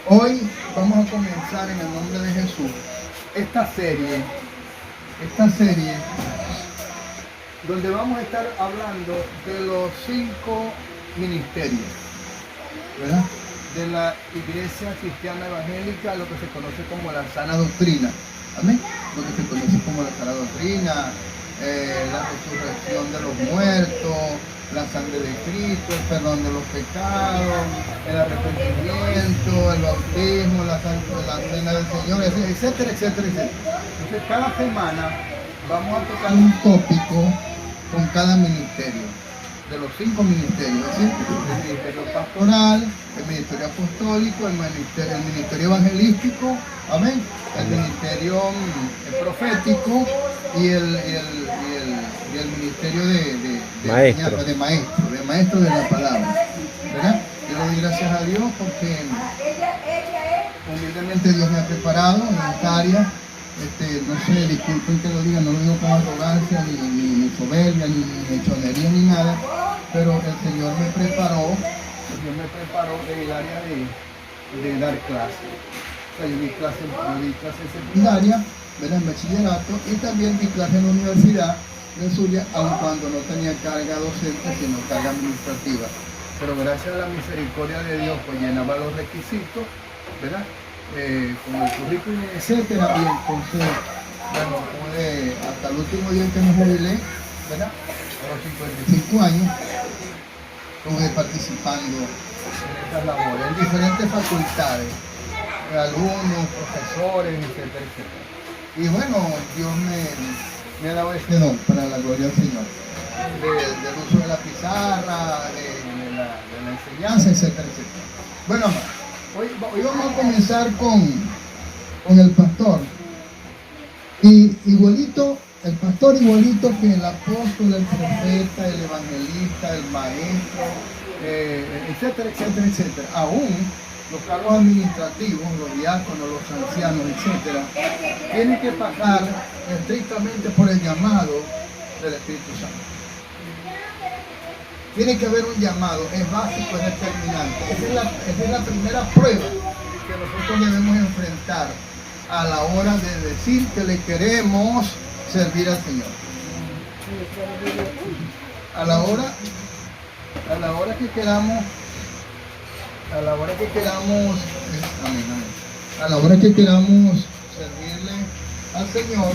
Hoy vamos a comenzar en el nombre de Jesús esta serie donde vamos a estar hablando de los 5 ministerios, ¿verdad? De la Iglesia Cristiana Evangélica, lo que se conoce como la sana doctrina. Amén. Lo que se conoce como la sana doctrina, la resurrección de los muertos, la sangre de Cristo, el perdón de los pecados, el arrepentimiento, el bautismo, la cena del Señor, etcétera, etcétera, etcétera. Entonces cada semana vamos a tocar un tópico con cada ministerio, de los 5 ministerios, ¿sí? El ministerio pastoral, el ministerio apostólico, el ministerio evangelístico, amén, el ministerio profético y el ministerio de maestro de la palabra, ¿verdad? Yo le doy gracias a Dios porque humildemente Dios me ha preparado en esta área. No sé, disculpen que lo diga, no lo digo con arrogancia, ni soberbia, ni mechonería, ni nada, pero el Señor me preparó en el área de dar clases. O sea, yo di clase secundaria, ¿verdad? En bachillerato, y también di clase en la universidad de Zulia, aun cuando no tenía carga docente, sino carga administrativa. Pero gracias a la misericordia de Dios, pues llenaba los requisitos, ¿verdad? Con el currículum, etcétera, y entonces, bueno, pude, hasta el último día en que me jubilé, ¿verdad? A los 55 años, estuve participando en estas labores, en diferentes facultades, alumnos, profesores, etcétera, etcétera. Y bueno, Dios me ha dado este don para la gloria del Señor, del uso de la pizarra, de la enseñanza, etcétera, etcétera. Bueno, Hoy vamos a comenzar con el pastor. Y igualito, el pastor igualito que el apóstol, el profeta, el evangelista, el maestro, etcétera, etcétera, etcétera. Aún los cargos administrativos, los diáconos, los ancianos, etcétera, tienen que pasar estrictamente por el llamado del Espíritu Santo. Tiene que haber un llamado, es básico, es determinante. Esa es la primera prueba que nosotros debemos enfrentar a la hora de decir que le queremos servir al Señor. A la hora que queramos servirle al Señor,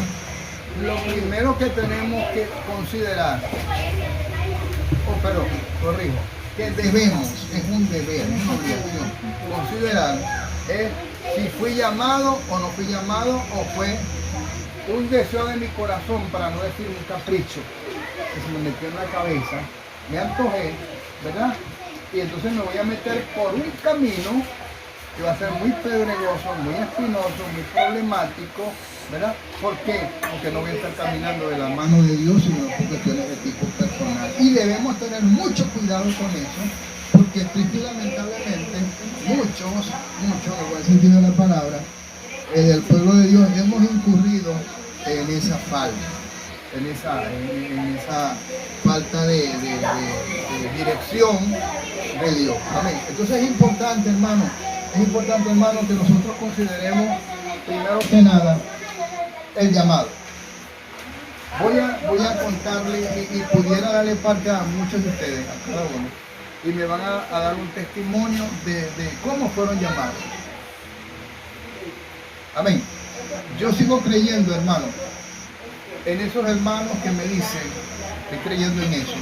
lo primero que tenemos que considerar, que debemos, es un deber, es una obligación, considerar es si fui llamado o no fui llamado, o fue un deseo de mi corazón, para no decir un capricho, que se me metió en la cabeza, me antojé, ¿verdad? Y entonces me voy a meter por un camino que va a ser muy pedregoso, muy espinoso, muy problemático, ¿verdad? ¿Por qué? Porque no voy a estar caminando de la mano de Dios, sino por cuestiones de tipo personal. Y debemos tener mucho cuidado con eso, porque triste y lamentablemente muchos, en el buen sentido de la palabra, del pueblo de Dios hemos incurrido en esa falta, en esa falta de dirección de Dios. Amén. Entonces es importante, hermano, que nosotros consideremos primero que nada el llamado. Voy a contarle y pudiera darle parte a muchos de ustedes, a cada uno, y me van a dar un testimonio de cómo fueron llamados. Amén. Yo sigo creyendo, hermano, en esos hermanos que me dicen, estoy creyendo en eso,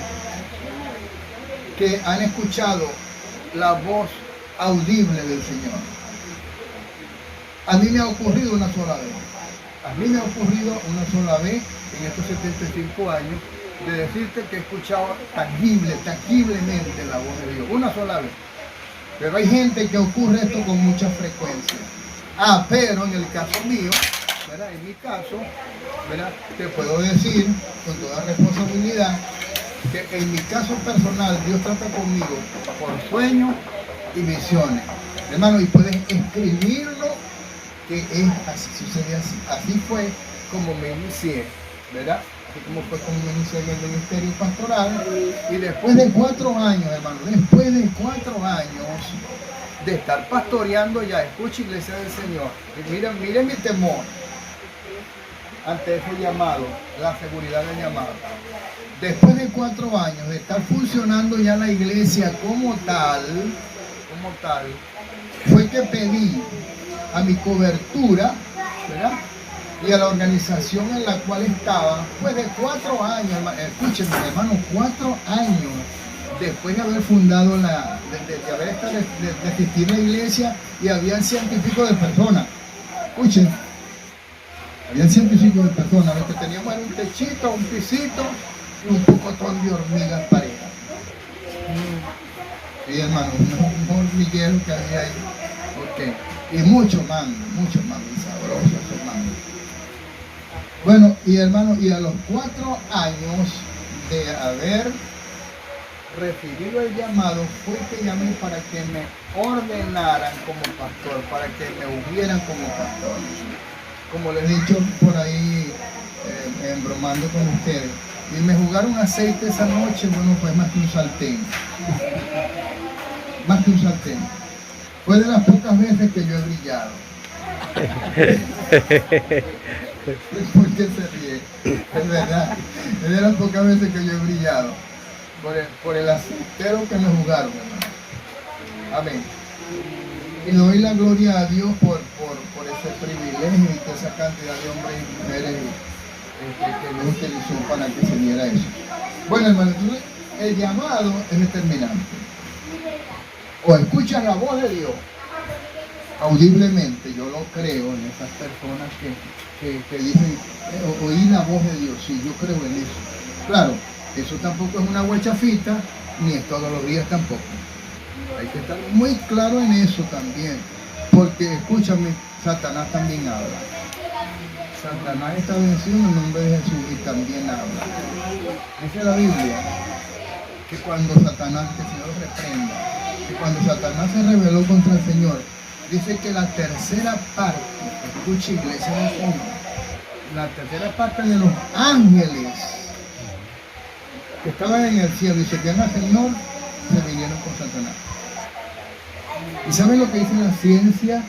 que han escuchado la voz audible del Señor. A mí me ha ocurrido una sola vez. En estos 75 años, de decirte que he escuchado tangiblemente la voz de Dios, una sola vez. Pero hay gente que ocurre esto con mucha frecuencia. Pero en el caso mío, ¿verdad? En mi caso, ¿verdad? Te puedo decir con toda responsabilidad que en mi caso personal Dios trata conmigo por sueños y visiones. Hermano, y puedes escribirlo, que es así, sucede así. Así fue como me inicié, ¿verdad? Así como fue como me inicié en el ministerio pastoral. Y después de 4 años, hermano, de estar pastoreando ya. Escucha, iglesia del Señor. Y miren mi temor ante ese llamado, la seguridad del llamado. Después de 4 años de estar funcionando ya la iglesia como tal, fue que pedí a mi cobertura, ¿verdad? Y a la organización en la cual estaba, pues de 4 años, escúchenme hermano, 4 años después de haber fundado de asistir a la iglesia, y habían 100 y pico de personas. Escuchen, habían 100 y pico de personas. Lo que teníamos era un techito, un pisito y un pocotón de hormigas parejas. Sí, hermano, un hormiguero que había ahí. Okay. Y mucho mango y sabroso esos mangos. Bueno, y hermano, y a los 4 años de haber recibido el llamado, fue que llamé para que me ordenaran como pastor, para que me ungieran como pastor. Como les he dicho por ahí, embromando con ustedes, y me jugaron aceite esa noche, bueno, pues más que un sartén. Más que un sartén. Fue de las pocas veces que yo he brillado. ¿Por qué se ríe? Es verdad. Es de las pocas veces que yo he brillado. Por el aceitero que me jugaron, hermano. Amén. Y doy la gloria a Dios por ese privilegio y toda esa cantidad de hombres y mujeres que Dios utilizó para que se diera eso. Bueno, hermano, entonces el llamado es determinante. O escuchas la voz de Dios audiblemente, yo lo creo en esas personas que dicen, oí la voz de Dios, sí, yo creo en eso. Claro, eso tampoco es una guachafita, ni es todos los días tampoco. Hay que estar muy claro en eso también, porque escúchame, Satanás también habla. Satanás está vencido en el nombre de Jesús y también habla. Dice la Biblia que cuando Satanás, que el Señor reprenda, que cuando Satanás se rebeló contra el Señor, dice que la tercera parte, escucha iglesia del Señor, la tercera parte de los ángeles que estaban en el cielo y seguían al Señor, se vinieron con Satanás. ¿Y saben lo que dice la ciencia?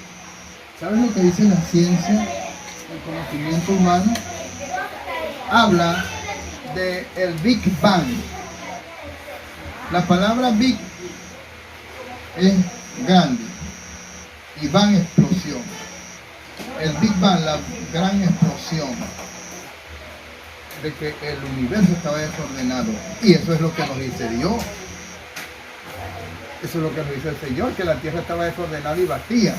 ¿Saben lo que dice la ciencia? El conocimiento humano habla de el Big Bang. La palabra Big es grande y Bang explosión. El Big Bang, la gran explosión de que el universo estaba desordenado. Y eso es lo que nos dice Dios. Eso es lo que nos dice el Señor, que la tierra estaba desordenada y vacía.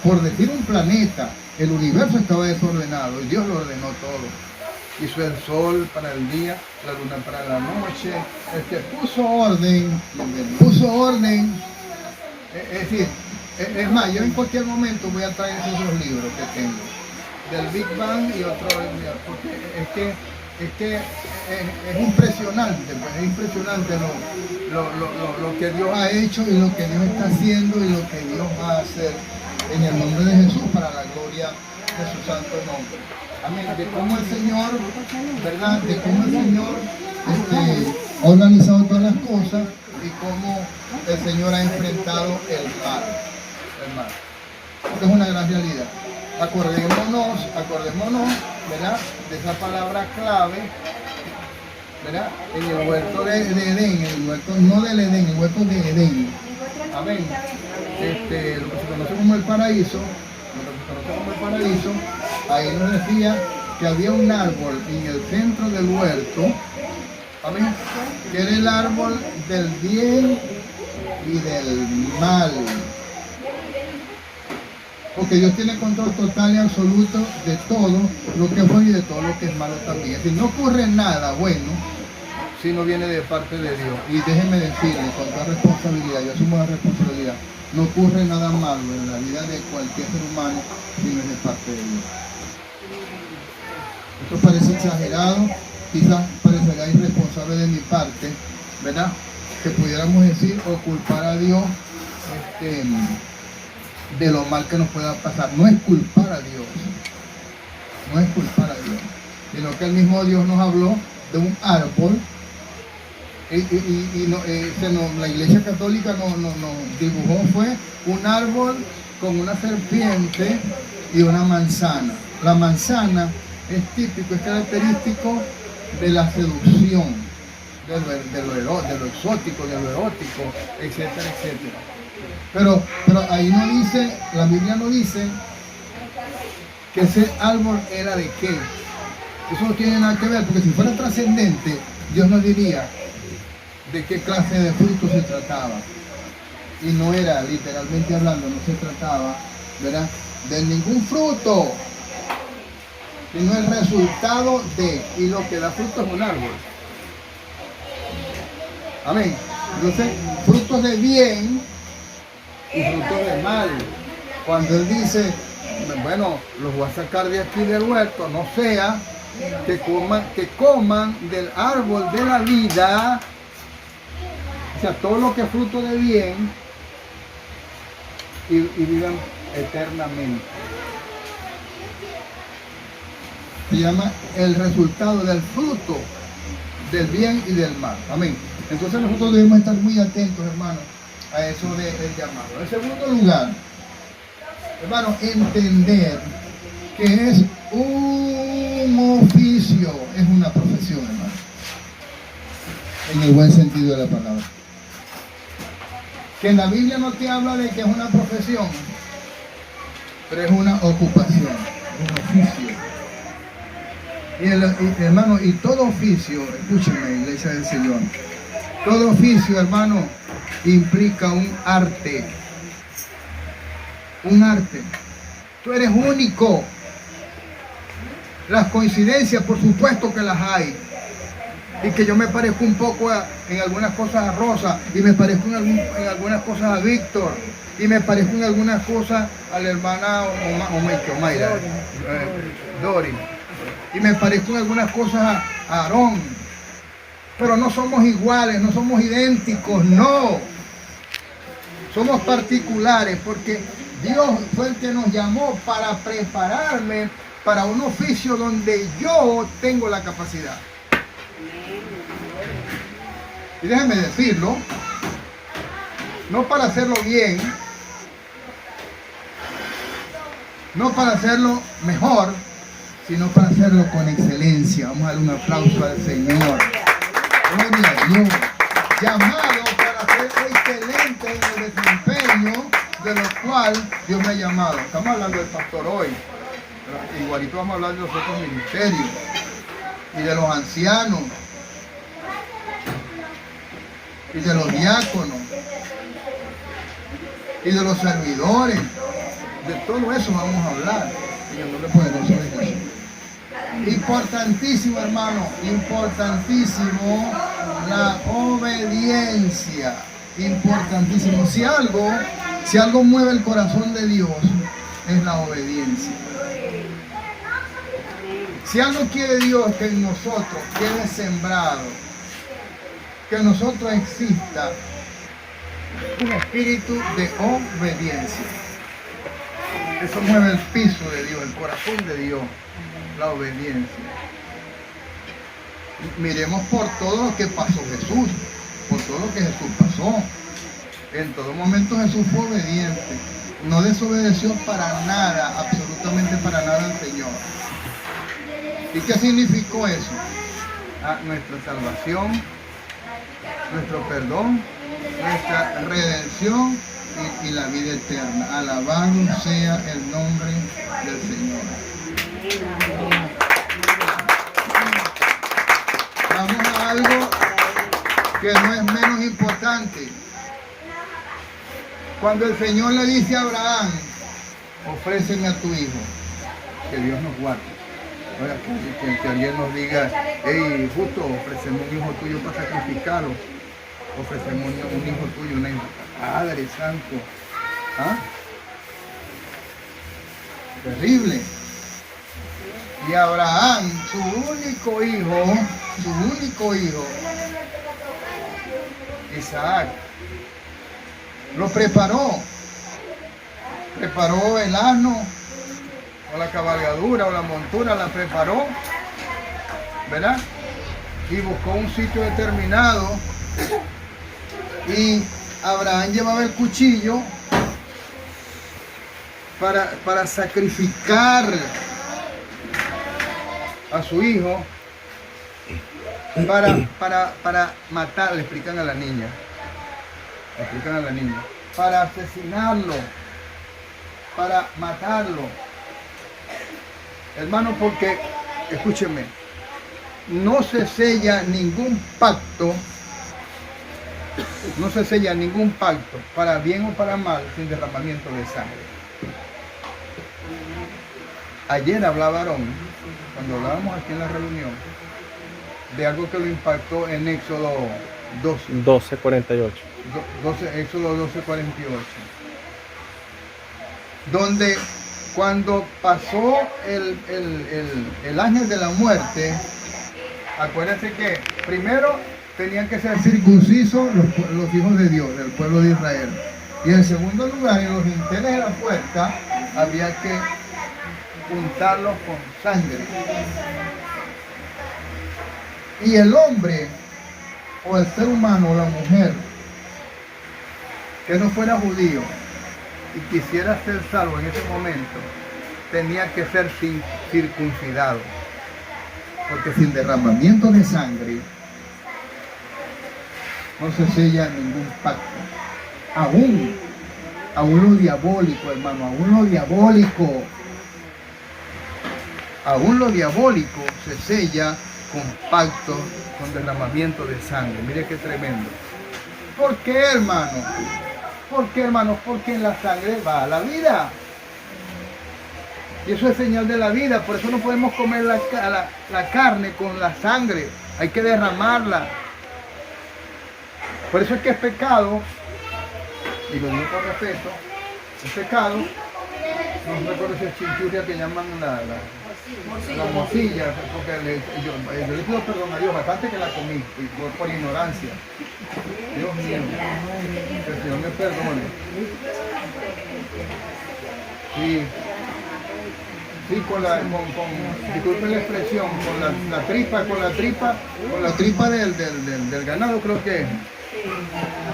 Por decir un planeta, el universo estaba desordenado y Dios lo ordenó todo. Hizo el sol para el día, la luna para la noche. El que puso orden, es decir, es más, yo en cualquier momento voy a traer esos 2 libros que tengo, del Big Bang y otro, porque es que es impresionante, pues es impresionante lo que Dios ha hecho y lo que Dios está haciendo y lo que Dios va a hacer en el nombre de Jesús para la gloria de su santo nombre. Amén. De cómo el Señor, ¿verdad? De cómo el Señor ha organizado todas las cosas y cómo el Señor ha enfrentado el mal. Esto es una gran realidad. Acordémonos, ¿verdad? De esa palabra clave, ¿verdad? En el huerto de Edén, el huerto no del Edén, el huerto de Edén. Amén. Lo que se conoce como el paraíso, ahí nos decía que había un árbol en el centro del huerto, amén, que era el árbol del bien y del mal. Porque Dios tiene control total y absoluto de todo lo que es bueno y de todo lo que es malo también. Es decir, no ocurre nada bueno si no viene de parte de Dios. Y déjenme decirles con toda responsabilidad, yo asumo la responsabilidad, no ocurre nada malo en la vida de cualquier ser humano si no es de parte de Dios. Esto parece exagerado, quizás parecería irresponsable de mi parte, ¿verdad? Que pudiéramos decir o culpar a Dios de lo mal que nos pueda pasar. No es culpar a Dios, no es culpar a Dios, sino que el mismo Dios nos habló de un árbol La Iglesia Católica nos dibujó fue un árbol con una serpiente y una manzana. La manzana es típico, es característico de la seducción, de lo exótico, de lo erótico, etcétera, etcétera. Pero ahí no dice, la Biblia no dice que ese árbol era de qué. Eso no tiene nada que ver, porque si fuera trascendente, Dios nos diría de qué clase de fruto se trataba. Y no era, literalmente hablando, no se trataba, ¿verdad?, de ningún fruto, sino el resultado de, y lo que da fruto es un árbol. Amén. Entonces, frutos de bien y frutos de mal. Cuando Él dice, bueno, los voy a sacar de aquí del huerto, no sea que coman del árbol de la vida, o sea, todo lo que es fruto de bien, y vivan eternamente. Se llama el resultado del fruto del bien y del mal. Amén. Entonces nosotros debemos estar muy atentos, hermanos, a eso del llamado. En segundo lugar, hermanos, entender que es un oficio, es una profesión, hermano, en el buen sentido de la palabra. Que en la Biblia no te habla de que es una profesión, pero es una ocupación, un oficio. Y hermano, y todo oficio, escúchenme, Iglesia del Señor, todo oficio, hermano, implica un arte. Un arte. Tú eres único. Las coincidencias, por supuesto que las hay. Y que yo me parezco un poco en algunas cosas a Rosa, y me parezco en algunas cosas a Víctor, y me parezco en algunas cosas a la hermana Omaira, Dori, y me parezco en algunas cosas a Aarón, pero no somos iguales, no somos idénticos, no. Somos particulares porque Dios fue el que nos llamó para prepararme para un oficio donde yo tengo la capacidad. Y déjenme decirlo, no para hacerlo bien, no para hacerlo mejor, sino para hacerlo con excelencia. Vamos a darle un aplauso al Señor. Gloria a Dios. Llamado para ser excelente en el desempeño de lo cual Dios me ha llamado. Estamos hablando del pastor hoy, pero igualito vamos a hablar de los otros ministerios y de los ancianos y de los diáconos y de los servidores. De todo eso vamos a hablar en el nombre poderoso de Jesús. Importantísimo, hermano, importantísimo la obediencia. Importantísimo. Si algo mueve el corazón de Dios, es la obediencia. Si algo quiere Dios que en nosotros quede sembrado, que en nosotros exista un espíritu de obediencia. Eso mueve el piso de Dios, el corazón de Dios, la obediencia. Miremos por todo lo que pasó Jesús, por todo lo que Jesús pasó. En todo momento Jesús fue obediente, no desobedeció para nada, absolutamente para nada al Señor. ¿Y qué significó eso? Nuestra salvación, nuestro perdón, nuestra redención y la vida eterna. Alabado sea el nombre del Señor. Vamos a algo que no es menos importante. Cuando el Señor le dice a Abraham, ofréceme a tu hijo, que Dios nos guarde. Ahora, que alguien nos diga, hey, justo, ofrecemos un hijo tuyo para sacrificarlo. Ofrecemos un hijo tuyo, una hija. Padre Santo. ¿Ah? Terrible. Y Abraham, su único hijo, Isaac, lo preparó el asno, o la cabalgadura, o la montura, la preparó, ¿verdad? Y buscó un sitio determinado Y Abraham llevaba el cuchillo para sacrificar a su hijo, para matar, le explican a la niña, para asesinarlo, para matarlo. Hermano, porque, escúcheme, no se sella ningún pacto, para bien o para mal, sin derramamiento de sangre. Ayer hablaba Aarón, cuando hablábamos aquí en la reunión, de algo que lo impactó en Éxodo 12:48. Éxodo 12:48, donde cuando pasó el ángel de la muerte, acuérdense que primero tenían que ser circuncisos los hijos de Dios, del pueblo de Israel. Y en segundo lugar, en los dinteles de la puerta, había que untarlos con sangre. Y el hombre, o el ser humano, o la mujer, que no fuera judío y quisiera ser salvo en ese momento, tenía que ser circuncidado. Porque sin derramamiento de sangre no se sella ningún pacto. Aún lo diabólico, hermano, aún lo diabólico se sella con pacto, con derramamiento de sangre. Mire qué tremendo. ¿Por qué, hermano? Porque en la sangre va la vida. Y eso es señal de la vida. Por eso no podemos comer la carne con la sangre. Hay que derramarla. Por eso es que es pecado, y lo digo con respeto, es pecado, no recuerdo si es chinchurria que llaman la morcilla, porque yo le pido perdón a Dios, bastante que la comí, por ignorancia. Dios mío, que el Señor me perdone. Sí, disculpen la expresión, con la tripa del ganado, creo que.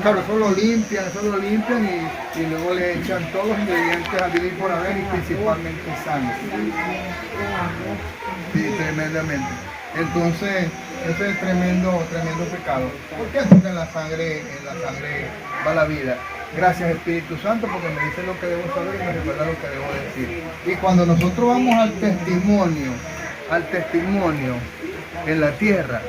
Claro, eso lo limpian y luego le echan todos los ingredientes a vivir por haber, y principalmente sangre. Sí, tremendamente. Entonces, ese es tremendo pecado. ¿Por qué? Porque en la sangre va la vida. Gracias, Espíritu Santo, porque me dice lo que debo saber y me recuerda lo que debo decir. Y cuando nosotros vamos al testimonio en la tierra,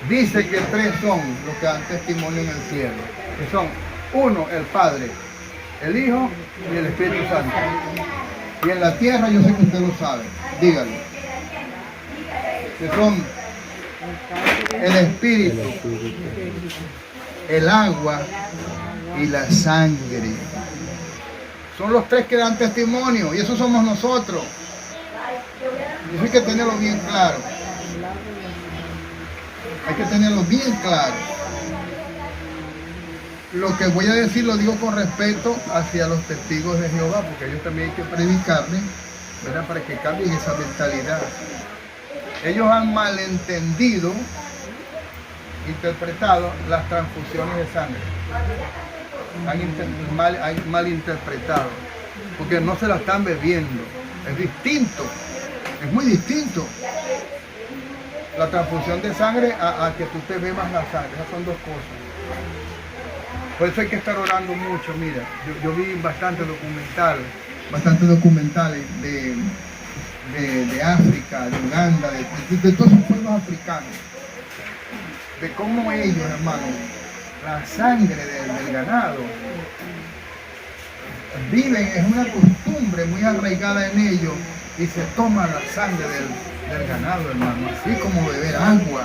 dice que tres son los que dan testimonio en el cielo, que son uno, el Padre, el Hijo y el Espíritu Santo. Y en la tierra, yo sé que usted lo sabe, dígalo, que son el Espíritu, el agua y la sangre. Son los tres que dan testimonio, y eso somos nosotros. Y eso hay que tenerlo bien claro. Hay que tenerlo bien claro. Lo que voy a decir lo digo con respeto hacia los testigos de Jehová, porque ellos también hay que predicarles, ¿verdad? Para que cambien esa mentalidad. Ellos han malentendido, interpretado las transfusiones de sangre. Han malinterpretado, porque no se la están bebiendo. Es distinto, es muy distinto la transfusión de sangre a que tú te bebas la sangre. Esas son dos cosas. Por eso hay que estar orando mucho. Mira, yo vi bastantes documentales de África, de Uganda, de todos esos pueblos africanos, de cómo ellos, hermano, la sangre del ganado viven, es una costumbre muy arraigada en ellos, y se toma la sangre del ganado, hermano, así como beber agua.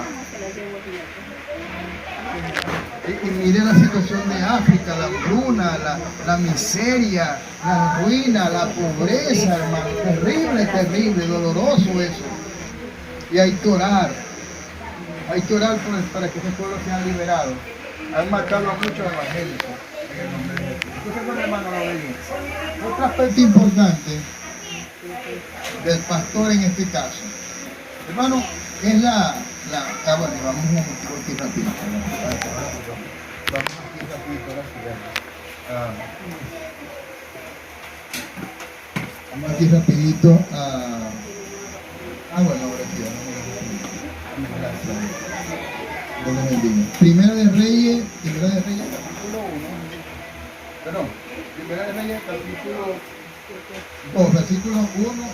Y mire la situación de África, la hambruna, la miseria, la ruina, la pobreza, hermano. Terrible, doloroso eso. Y hay que orar para que ese pueblo sea liberado. Han matado a muchos evangélicos en el nombre de Jesús. Entonces, hermano, la obediencia. Otro aspecto importante del pastor en este caso, hermano, es bueno, vamos un momentico aquí rapidito. Vamos aquí rapidito a la ciudad. Vamos aquí rapidito a... bueno, ahora sí, gracias. Dios los bendiga. Primera de Reyes, capítulo 1. Perdón, Primera de Reyes, capítulo 2, versículos 1 y 2.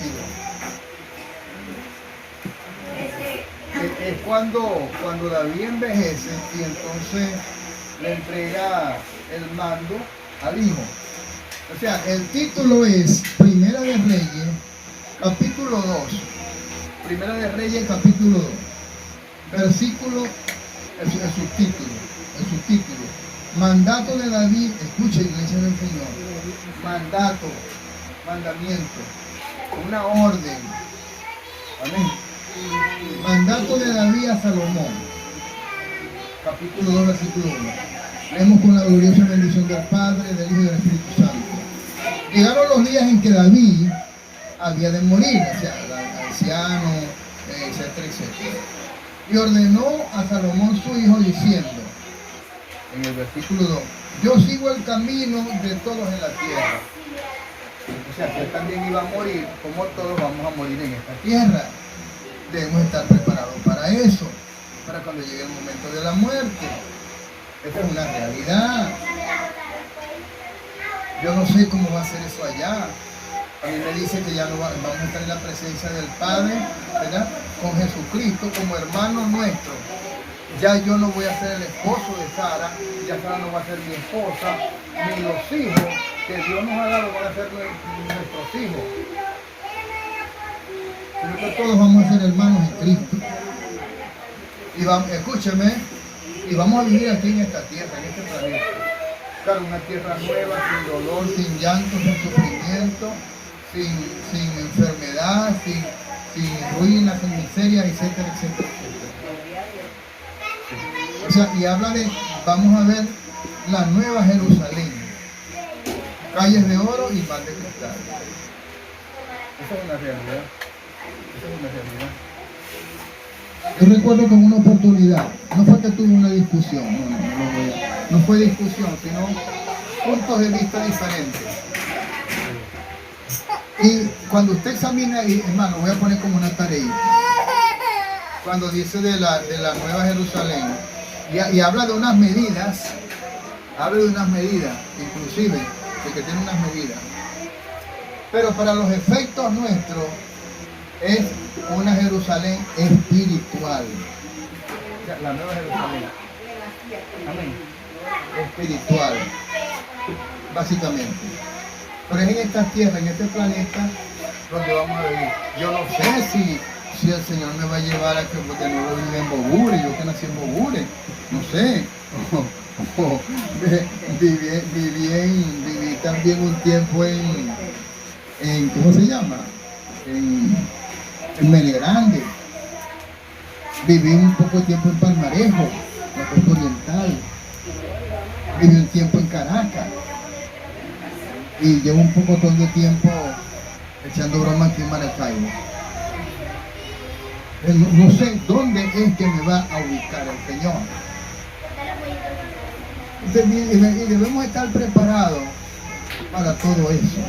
Es cuando David envejece y entonces le entrega el mando al hijo. O sea, el título es Primera de Reyes, capítulo 2. Primera de Reyes, capítulo 2. Versículo, el subtítulo. Mandato de David, escucha, iglesia del Señor. Mandamiento, una orden. Amén. Mandato de David a Salomón. Capítulo 2, versículo 1. Leemos con la gloriosa bendición del Padre, del Hijo y del Espíritu Santo. Llegaron los días en que David había de morir, o sea, anciano, etcétera, etcétera. Y ordenó a Salomón su hijo diciendo, en el versículo 2, yo sigo el camino de todos en la tierra. O sea, que él también iba a morir, como todos vamos a morir en esta tierra. Debemos estar preparados para eso, para cuando llegue el momento de la muerte. Esta es una realidad. Yo no sé cómo va a ser eso allá. A mí me dice que ya no vamos a estar en la presencia del Padre, ¿verdad? Con Jesucristo como hermano nuestro. Ya yo no voy a ser el esposo de Sara, ya Sara no va a ser mi esposa, ni los hijos que Dios nos ha dado van a ser nuestros hijos. Sino que todos vamos a ser hermanos en Cristo. Y escúcheme, y vamos a vivir aquí en esta tierra, en este planeta. Claro, una tierra nueva, sin dolor, sin llanto, sin sufrimiento, sin enfermedad, sin ruina, sin miseria, etcétera, etcétera, etcétera. O sea, y habla de, vamos a ver la nueva Jerusalén, calles de oro y mar de cristal. Esa es una realidad. Yo recuerdo con una oportunidad, no fue que tuve una discusión, no fue discusión, sino puntos de vista diferentes. Y cuando usted examina, y hermano, voy a poner como una tarea, cuando dice de la Nueva Jerusalén, y habla de unas medidas, inclusive, de que tiene unas medidas, pero para los efectos nuestros, es una Jerusalén espiritual. La nueva Jerusalén. Amén. Espiritual. Básicamente. Pero es en esta tierra, en este planeta, donde vamos a vivir. Yo no sé si el Señor me va a llevar a que de nuevo viva en Bogure, yo que nací en Bogure. No sé. Viví también un tiempo en ¿cómo se llama? En Mele Grande. Viví un poco de tiempo en Palmarejo, la costa oriental. Viví un tiempo en Caracas. Y llevo un poco de tiempo echando broma aquí en Maracaibo. No sé dónde es que me va a ubicar el Señor. Y debemos estar preparados para todo eso.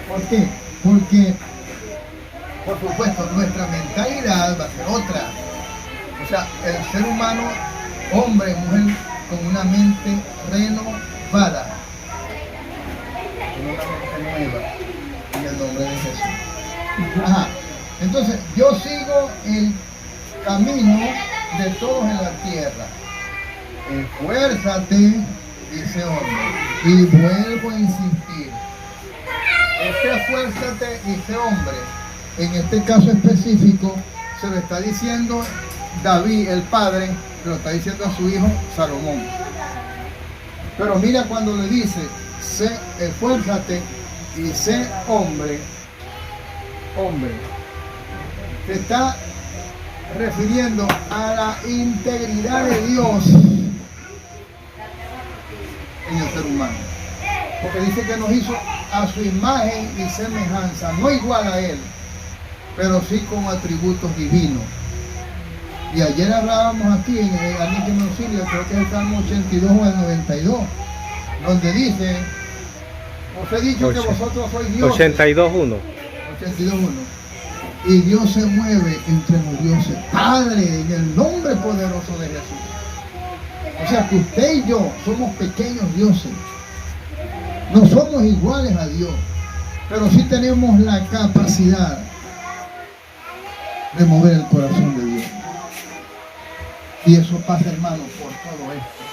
¿Por qué? Porque, por supuesto, nuestra mentalidad va a ser otra. O sea, el ser humano, hombre, mujer, con una mente renovada. Con una mente nueva. En el nombre de Jesús. Ajá. Entonces, yo sigo el camino de todos en la tierra. Esfuérzate, dice hombre. Y vuelvo a insistir. Esfuérzate, dice hombre. En este caso específico, se lo está diciendo David, el padre, se lo está diciendo a su hijo Salomón. Pero mira cuando le dice, esfuérzate y sé hombre. Hombre. Se está refiriendo a la integridad de Dios en el ser humano. Porque dice que nos hizo a su imagen y semejanza, no igual a Él, pero sí con atributos divinos. Y ayer hablábamos aquí, alguien que me auxilia, creo que es el Salmo 82 o el 92, donde dice, os he dicho que vosotros sois Dios. 82.1. 82.1. Y Dios se mueve entre los dioses. Padre, en el nombre poderoso de Jesús. O sea que usted y yo somos pequeños dioses. No somos iguales a Dios, pero sí tenemos la capacidad de mover el corazón de Dios. Y eso pasa, hermano, por todo esto.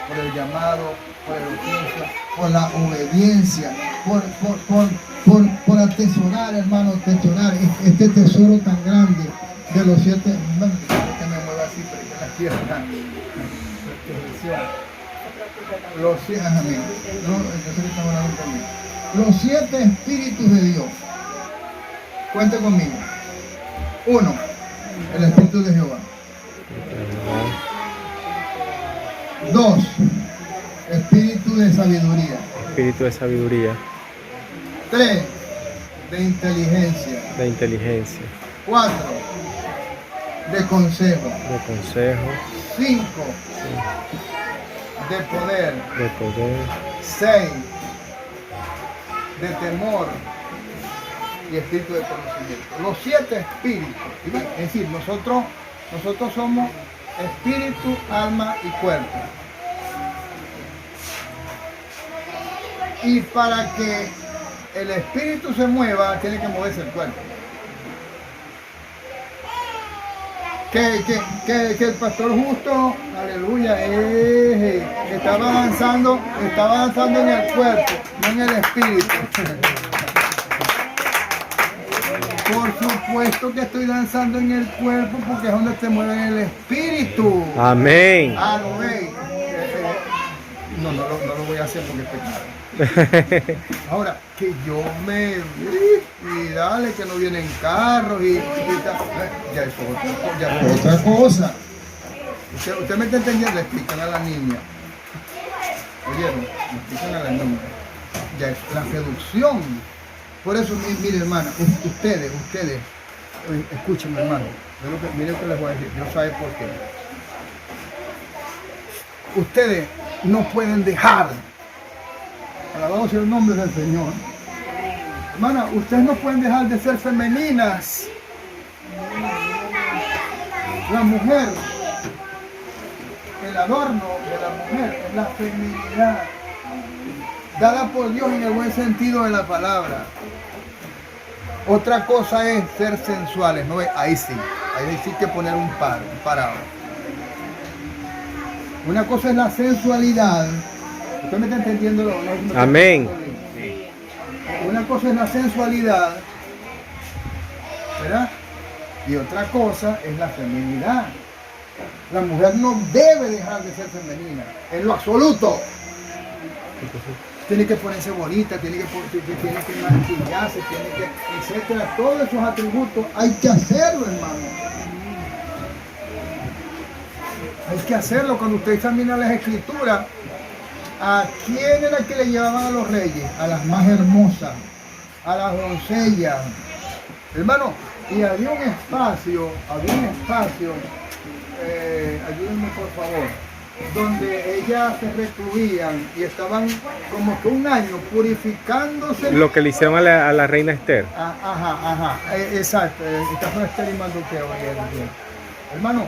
Por el llamado, por el oficio, por la obediencia, por atesorar, hermano, atesorar este tesoro tan grande de los 7. Bueno, que me mueva así, pero que la tierra. Los 7, los 7 espíritus de Dios. Cuente conmigo. 1, el espíritu de Jehová. 2, espíritu de sabiduría. Espíritu de sabiduría. 3, de inteligencia. De inteligencia. 4, de consejo. De consejo. 5, de poder. De poder. 6, de temor. Y espíritu de conocimiento. Los 7 espíritus. Es decir, nosotros somos espíritu, alma y cuerpo. Y para que el espíritu se mueva, tiene que moverse el cuerpo. Que el pastor justo, aleluya, estaba avanzando en el cuerpo, no en el espíritu. Por supuesto que estoy danzando en el cuerpo porque es donde se mueve el espíritu. Amén. Ah, no veis. No lo voy a hacer porque es pecado. Ahora, que yo me... Y dale, que no vienen carros y ya es otra cosa. Usted me está entendiendo, le explican a la niña. ¿Oyeron? Le explican a la niña. Ya es la seducción. Por eso, mire hermano, ustedes, escúchenme hermano, miren lo que les voy a decir, Dios sabe por qué. Ustedes no pueden dejar, alabado sea el nombre del Señor, hermana, ustedes no pueden dejar de ser femeninas. La mujer, el adorno de la mujer es la feminidad, dada por Dios en el buen sentido de la palabra. Otra cosa es ser sensuales, ¿no? Ahí sí hay que poner un parado. Una cosa es la sensualidad. ¿Usted me está entendiendo? No, Amén. Una cosa es la sensualidad, ¿verdad? Y otra cosa es la feminidad. La mujer no debe dejar de ser femenina, en lo absoluto. Tiene que ponerse bonita, tiene que maquillarse, etcétera. Todos esos atributos hay que hacerlo, hermano. Hay que hacerlo. Cuando usted examina las escrituras, ¿a quién era que le llevaban a los reyes? A las más hermosas, a las doncellas. Hermano, y había un espacio, ayúdenme por favor, donde ellas se recluían y estaban como que un año purificándose. Lo que le hicieron a la reina Esther. Exacto. Esta fue Esther y Mardoqueo. Hermano,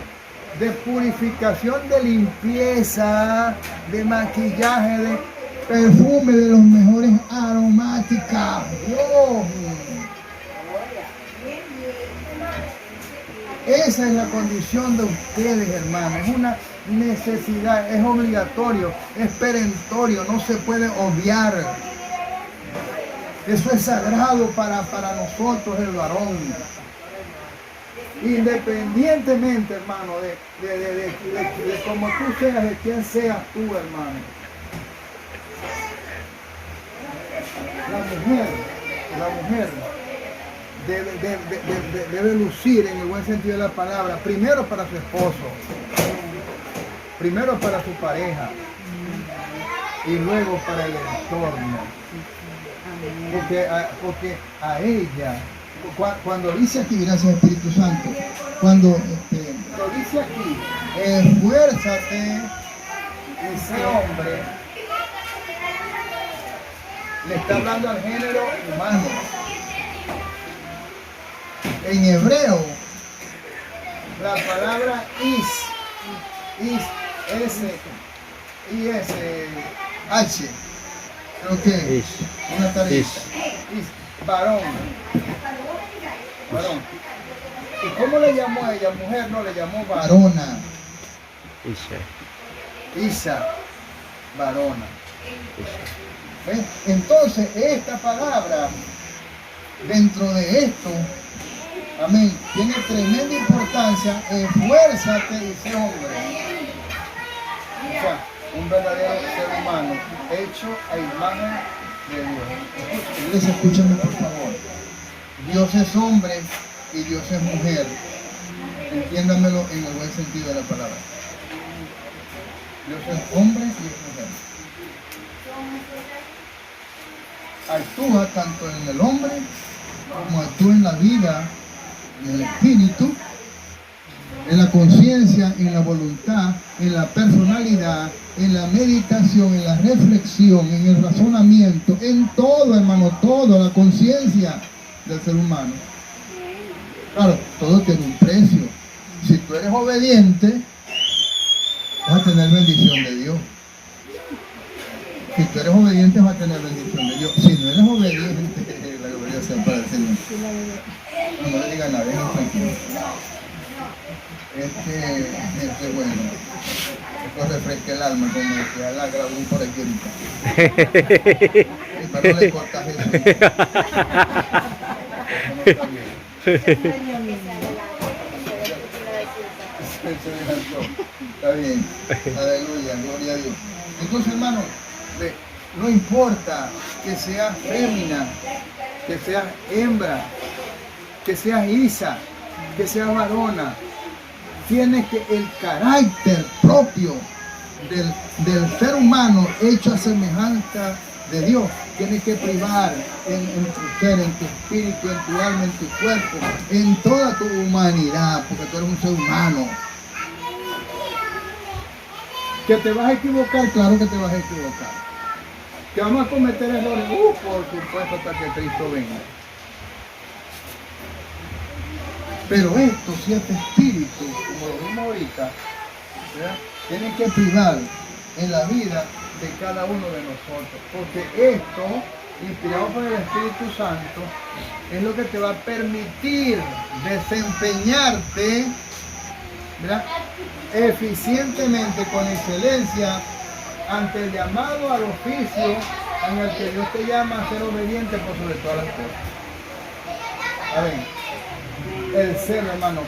de purificación, de limpieza, de maquillaje, de perfume, de los mejores aromáticas. Dios. Esa es la condición de ustedes, hermanos. Es una necesidad, es obligatorio, es perentorio, no se puede obviar. Eso es sagrado para nosotros, el varón. Independientemente, hermano, de cómo tú seas, de quién seas tú, hermano. La mujer debe lucir en el buen sentido de la palabra, primero para su esposo, primero para su pareja y luego para el entorno. Porque a ella, cuando dice aquí, gracias Espíritu Santo, cuando cuando dice aquí, esfuérzate y sé hombre, le está hablando al género humano. En hebreo, la palabra H, creo que Ish. una tarea. Ish. Varón. Varón. ¿Y cómo le llamó a ella? Mujer, no, le llamó varona. Isha. Isa, varona. Isha. ¿Ves? Entonces, esta palabra, dentro de esto, amén, tiene tremenda importancia. Esfuérzate y sé hombre. O sea, un verdadero ser humano, hecho a imagen de Dios. Iglesia, escúchame por favor. Dios es hombre y Dios es mujer. Entiéndamelo en el buen sentido de la palabra. Dios es hombre y es mujer. Actúa tanto en el hombre como actúa en la vida, en el espíritu, en la conciencia, en la voluntad, en la personalidad, en la meditación, en la reflexión, en el razonamiento, en todo, hermano, todo, la conciencia del ser humano. Claro, todo tiene un precio. Si tú eres obediente, vas a tener bendición de Dios. Si tú eres obediente, vas a tener bendición de Dios. Si no eres obediente, la gloria sea para el Señor. No le digan nada, déjenlo tranquilo. Bueno, esto refresca el alma, como decía la grabó por aquí ahorita. Pero no le cortas eso. Eso no está bien. Está bien. Aleluya, gloria a Dios. Entonces, hermano, no importa que seas fémina, que seas hembra, que seas isa, que seas varona, tienes que el carácter propio del ser humano hecho a semejanza de Dios, tienes que privar en tu ser, en tu espíritu, en tu alma, en tu cuerpo, en toda tu humanidad, porque tú eres un ser humano. ¿Que te vas a equivocar? Claro que te vas a equivocar. ¿Que vamos a cometer errores? Por supuesto, hasta que Cristo venga. Pero estos 7 espíritus, como lo vimos ahorita, ¿verdad?, tienen que privar en la vida de cada uno de nosotros. Porque esto, inspirado por el Espíritu Santo, es lo que te va a permitir desempeñarte, ¿verdad?, eficientemente, con excelencia, ante el llamado al oficio en el que Dios te llama a ser obediente por sobre todas las cosas. A ver. El celo, hermano,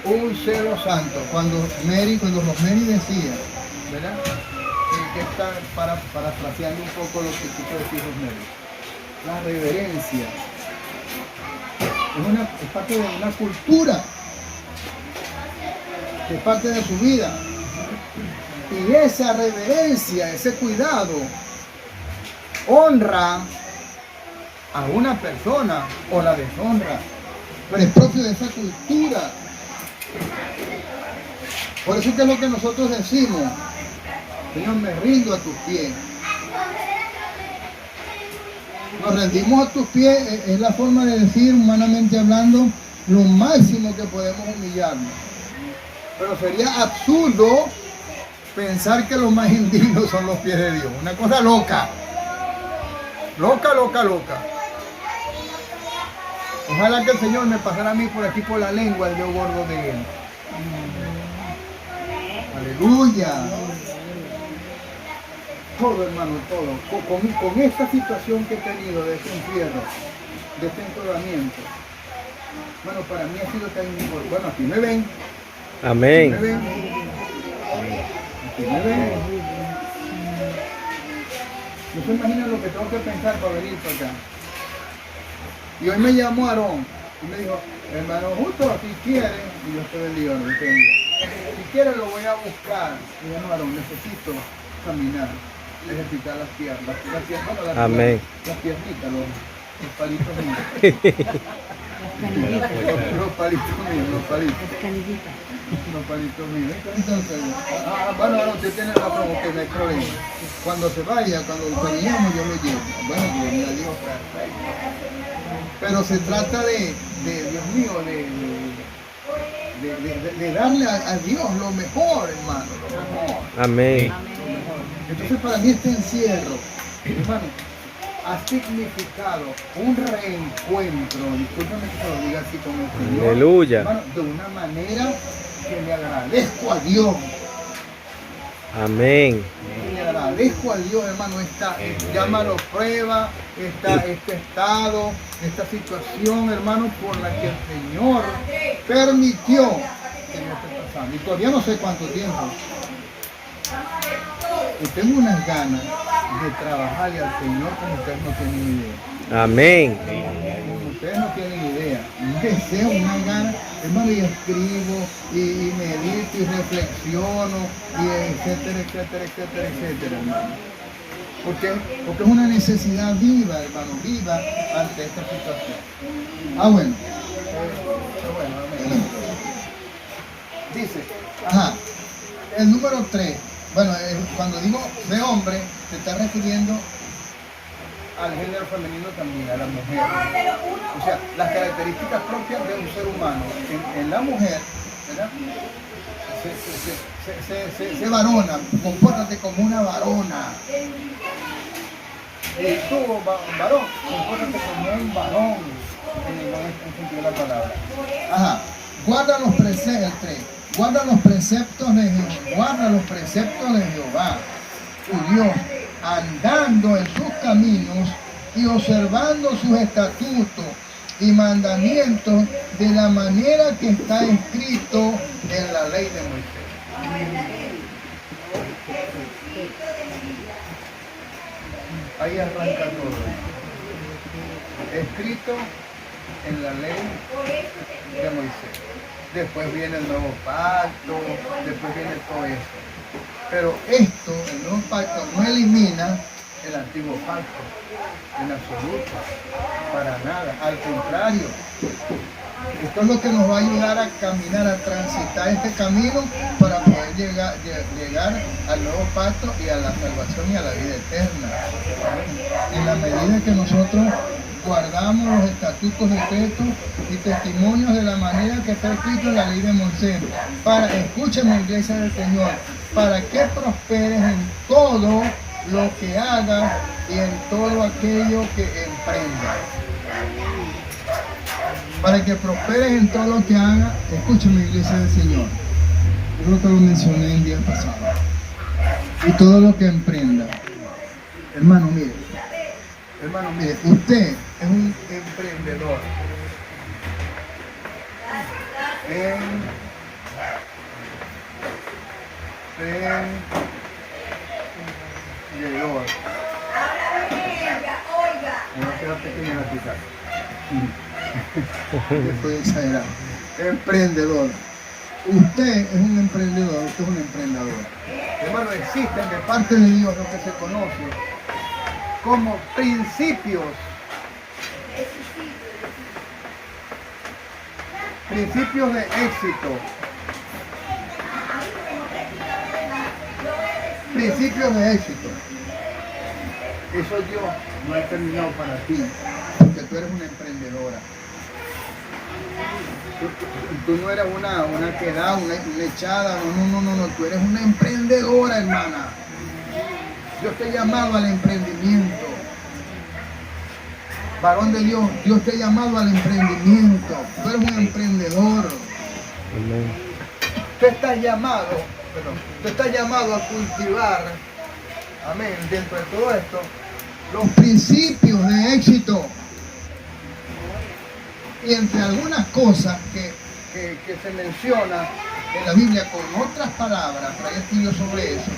un celo santo. Cuando Rosemary decía, ¿verdad?, que está parafraseando un poco lo que quiso decir Rosemary, la reverencia es parte de una cultura, es parte de su vida, y esa reverencia, ese cuidado, honra a una persona o la deshonra, pero es propio de esa cultura. Por eso es que es lo que nosotros decimos: Señor, me rindo a tus pies. Nos rendimos a tus pies, es la forma de decir, humanamente hablando, lo máximo que podemos humillarnos. Pero sería absurdo pensar que lo más indigno son los pies de Dios. Una cosa loca. Loca, loca, loca. Ojalá que el Señor me pasara a mí por aquí por la lengua el dedo gordo de Él. Aleluya. Todo, hermano, todo. Con esta situación que he tenido de este encierro, de este encorvamiento, bueno, para mí ha sido tan importante. Bueno, aquí me ven. Amén. Aquí me ven. Aquí me ven. No se imaginan lo que tengo que pensar para venir para acá. Y hoy me llamó Aarón y me dijo: hermano Justo, si quiere, y yo te bendiga, no te bendiga. Si quiere lo voy a buscar. Y yo: no, Aarón, necesito caminar, ejercitar las piernas. Bueno, Amén. Las piernitas, los palitos míos. Los palitos míos, los palitos. Los palitos míos. Entonces, bueno, ahora usted tiene razón, que no hay problema. Cuando se vaya, cuando llamo, yo lo llevo. Bueno, gloria a Dios, perfecto. Pero se trata de Dios mío, de darle a Dios lo mejor, hermano, lo mejor. Amén. Entonces, para mí este encierro, hermano, ha significado un reencuentro, discúlpame que se lo diga así con el Señor, Aleluya. hermano, de una manera que le agradezco a Dios. Amén. Que le agradezco a Dios, hermano, llámalo prueba, este estado, esta situación, hermano, por la que el Señor permitió que yo esté pasando. Y todavía no sé cuánto tiempo. Y tengo unas ganas de trabajarle al Señor como ustedes no tienen idea. Amén. Como ustedes no tienen idea. Un deseo, una gana, hermano, y escribo, y medito, y reflexiono, y etcétera, etcétera, etcétera, etcétera, hermano. Porque es una necesidad viva, hermano, viva ante esta situación. Bueno. Amén. Dice, el número 3. Bueno, cuando digo de hombre, se está refiriendo al género femenino también, a la mujer. O sea, las características propias de un ser humano. En la mujer, ¿verdad? Se varona, compórtate como una varona. Y tú, varón, compórtate como un varón, en el sentido de la palabra. Guarda los preceptos, guarda los preceptos de Jehová, tu Dios, andando en sus caminos y observando sus estatutos y mandamientos de la manera que está escrito en la ley de Moisés. Ahí arranca todo. Escrito en la ley de Moisés. Después viene el nuevo pacto, después viene todo eso. Pero esto, el nuevo pacto, no elimina el antiguo pacto, en absoluto, para nada, al contrario. Esto es lo que nos va a ayudar a caminar, a transitar este camino para poder llegar al nuevo pacto y a la salvación y a la vida eterna. En la medida que nosotros guardamos los estatutos, decretos y testimonios de la manera que está escrito en la ley de Moisés. Escúchame, iglesia del Señor, para que prosperes en todo lo que hagas y en todo aquello que emprendas. Para que prosperes en todo lo que hagas, escúchame, iglesia del Señor. Yo creo que lo mencioné el día pasado. Y todo lo que emprenda. Hermano, mire, usted es un emprendedor. Emprendedor. No queda pequeña la pizarra. Estoy exagerado. Emprendedor. Usted es un emprendedor, usted es una emprendedora. Hermano, existen de parte de Dios lo que se conoce como principios de éxito. Principios de éxito. Eso Dios no ha terminado para ti, porque tú eres una emprendedora. Tú no eres una quedada, una echada, no, tú eres una emprendedora, hermana. Dios te ha llamado al emprendimiento. Varón de Dios, Dios te ha llamado al emprendimiento. Tú eres un emprendedor. Amén. Tú estás llamado a cultivar, amén, dentro de todo esto, los principios de éxito. Y entre algunas cosas que se menciona en la Biblia con otras palabras, pero hay estudios sobre eso,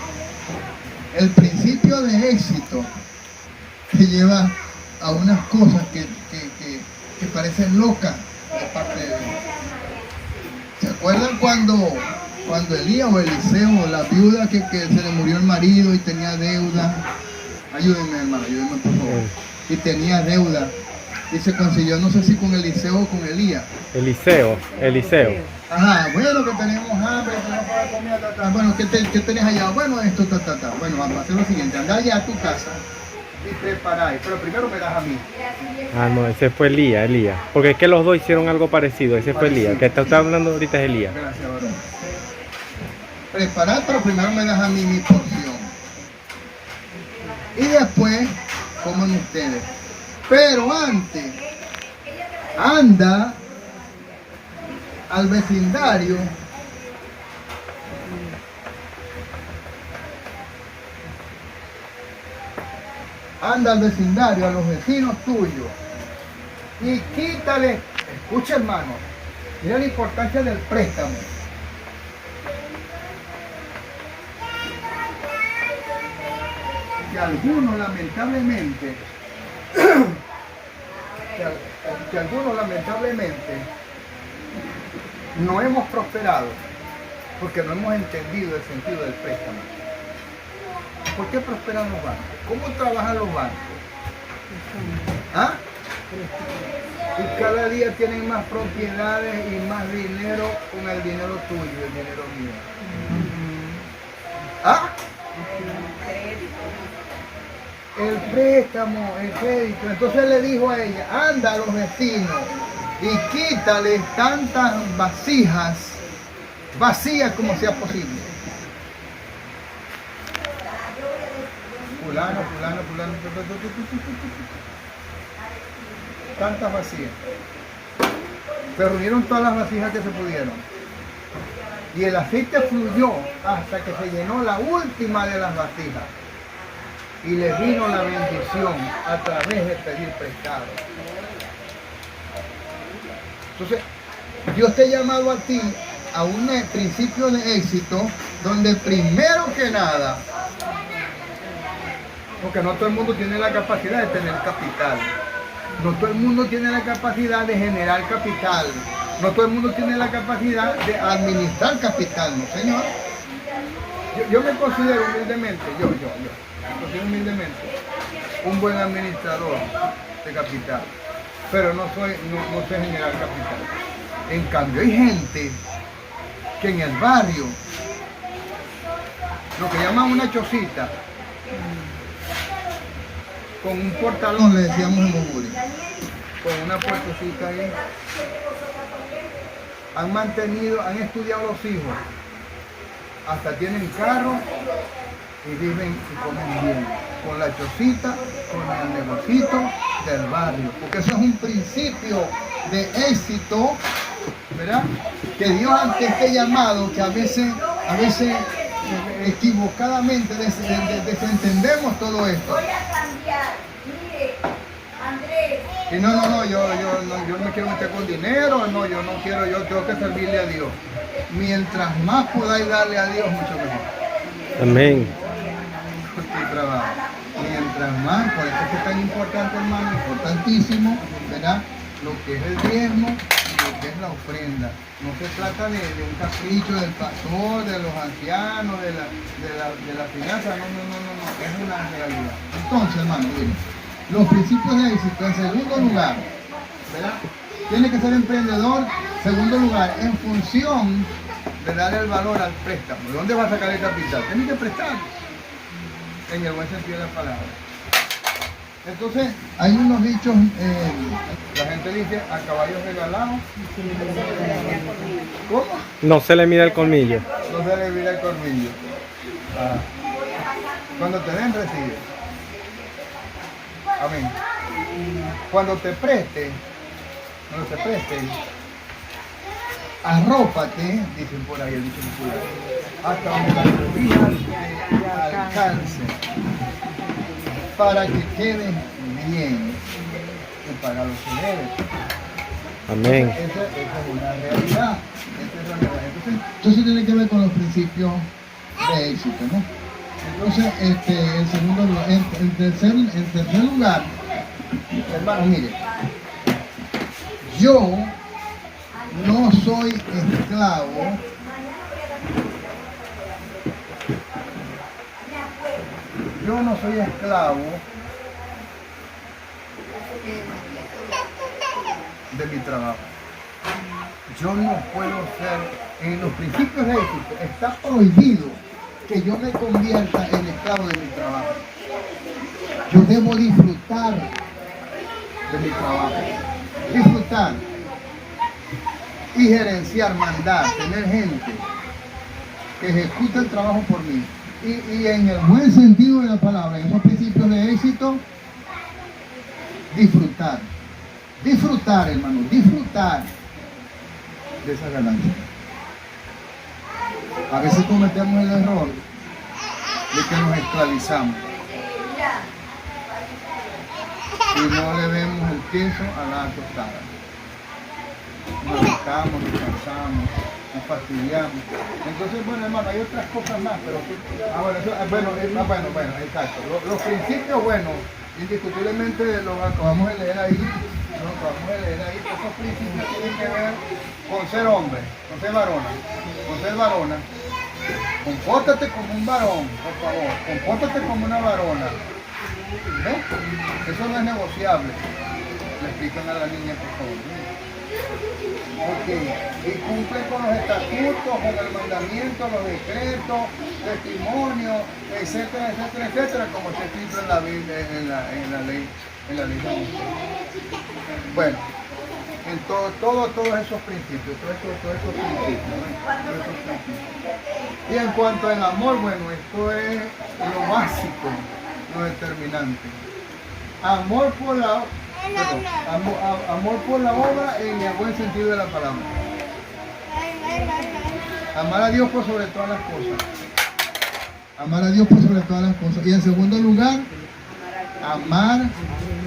el principio de éxito te lleva a unas cosas que parecen locas de parte de Dios. ¿Se acuerdan cuando Elías o Eliseo, la viuda que se le murió el marido y tenía deuda? Ayúdenme, hermano, ayúdenme por favor. Y tenía deuda. y se consiguió, no sé si con Eliseo o con Elías. Eliseo. Ajá, bueno, que tenemos hambre, que tenemos para comer, ta, ta. Bueno, ¿qué tenés allá? Bueno, esto, ta, ta, ta. Bueno, vamos a hacer lo siguiente, andar allá a tu casa y preparáis, pero primero me das a mí. Ah, no, ese fue Elías. Porque es que los dos hicieron algo parecido. Ese fue Elías. El que está hablando ahorita es Elías. Gracias, varón. Preparar, pero primero me das a mí mi porción. Y después comen ustedes. Pero antes, anda al vecindario a los vecinos tuyos y quítale, escucha hermano, mira la importancia del préstamo. Que algunos lamentablemente no hemos prosperado porque no hemos entendido el sentido del préstamo. ¿Por qué prosperan los bancos? ¿Cómo trabajan los bancos? ¿Ah? Y cada día tienen más propiedades y más dinero con el dinero tuyo, el dinero mío. ¿Ah? El préstamo, el crédito. Entonces le dijo a ella, anda a los vecinos y quítales tantas vasijas, vacías como sea posible. Fulano, tantas vacías. Se reunieron todas las vasijas que se pudieron. Y el aceite fluyó hasta que se llenó la última de las vasijas. Y le vino la bendición a través de pedir prestado. Entonces, Dios te ha llamado a ti a un principio de éxito donde primero que nada, porque no todo el mundo tiene la capacidad de tener capital, no todo el mundo tiene la capacidad de generar capital, no todo el mundo tiene la capacidad de administrar capital, ¿no, señor? Yo me considero humildemente, un buen administrador de capital, pero no sé generar capital. En cambio hay gente que en el barrio, lo que llaman una chocita, con un portalón, le decíamos en Boguri, con una puertecita ahí, han estudiado los hijos, hasta tienen carro y viven y comen bien, con la chocita, con el negocito del barrio, porque eso es un principio de éxito, ¿verdad? Que Dios ante este llamado, que a veces equivocadamente desentendemos todo esto. Y no, yo no me quiero meter con dinero, no, yo no quiero, yo tengo que servirle a Dios. Mientras más podáis darle a Dios, mucho mejor. Amén. Y trabajo. Mientras más, por eso es que es tan importante, hermano, importantísimo, ¿verdad? Lo que es el diezmo y lo que es la ofrenda. No se trata de un capricho del pastor, de los ancianos, de la finanza, no, es una realidad. Entonces, hermano, miren, los principios de éxito, en segundo lugar, ¿verdad? Tiene que ser emprendedor, segundo lugar, en función de dar el valor al préstamo. ¿De dónde va a sacar el capital? Tiene que prestar, en el buen sentido de la palabra. Entonces, hay unos dichos, la gente dice, a caballos regalados. ¿Cómo? No se le mira el colmillo. No se le mira el colmillo. Ah. Cuando te den, recibe. Amén. Cuando te presten, arrópate, dicen por ahí el dicho popular, hasta donde la rodilla alcance, para que quedes bien y para los que debes. Amén. Esa es una realidad. Entonces tiene que ver con los principios de éxito, ¿no? Entonces, en segundo lugar, en tercer lugar, hermano, mire, yo no soy esclavo de mi trabajo. Yo no puedo ser, en los principios de éxito, está prohibido que yo me convierta en esclavo de mi trabajo. Yo debo disfrutar de mi trabajo. Disfrutar y gerenciar, mandar, tener gente que ejecuta el trabajo por mí. Y en el buen sentido de la palabra, en esos principios de éxito, disfrutar. Disfrutar, hermano, disfrutar de esa ganancia. A veces cometemos el error de que nos esclavizamos y no le vemos el queso a la tostada. Nos buscamos, nos cansamos, nos fastidiamos. Entonces, bueno, hermano, hay otras cosas más, pero bueno, exacto. Los principios, bueno, indiscutiblemente los acabamos de leer ahí. Esos principios tienen que ver con ser hombre, con ser varona, con ser varona. Compórtate como un varón, por favor, compórtate como una varona. ¿Ves? Eso no es negociable. Le explican a la niña, por favor. Ok, y cumple con los estatutos, con el mandamiento, los decretos, testimonios, etcétera, etcétera, etcétera, como está escrito en la Biblia, en la ley de Moisés. Bueno, en todos esos principios, todos esos principios. Y en cuanto al amor, bueno, esto es lo básico, lo determinante. Amor por la obra en el buen sentido de la palabra. Amar a Dios por sobre todas las cosas. Amar a Dios por sobre todas las cosas. Y en segundo lugar, amar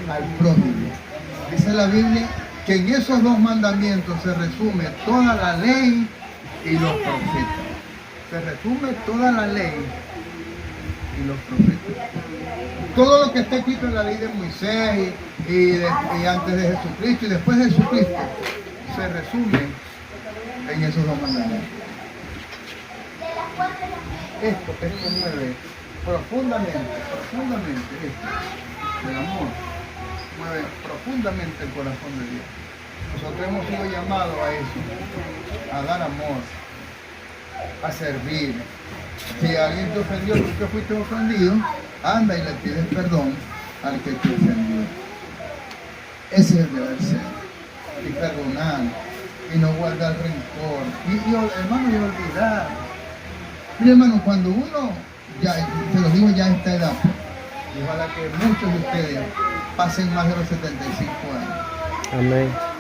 al prójimo. Dice la Biblia que en esos dos mandamientos se resume toda la ley y los profetas. Se resume toda la ley y los profetas. Todo lo que está escrito en la ley de Moisés y antes de Jesucristo y después de Jesucristo se resume en esos dos mandamientos. Esto mueve profundamente esto, el amor, mueve profundamente el corazón de Dios. Nosotros hemos sido llamados a eso, a dar amor, a servir. Si alguien te ofendió, tú que fuiste ofendido, anda y le pides perdón al que te ofendió. Ese es el deber ser. Y perdonar, y no guardar rencor. Hermano, y olvidar. Mira, hermano, cuando uno, ya, te lo digo ya a esta edad, y ojalá que muchos de ustedes pasen más de los 75 años. Amén.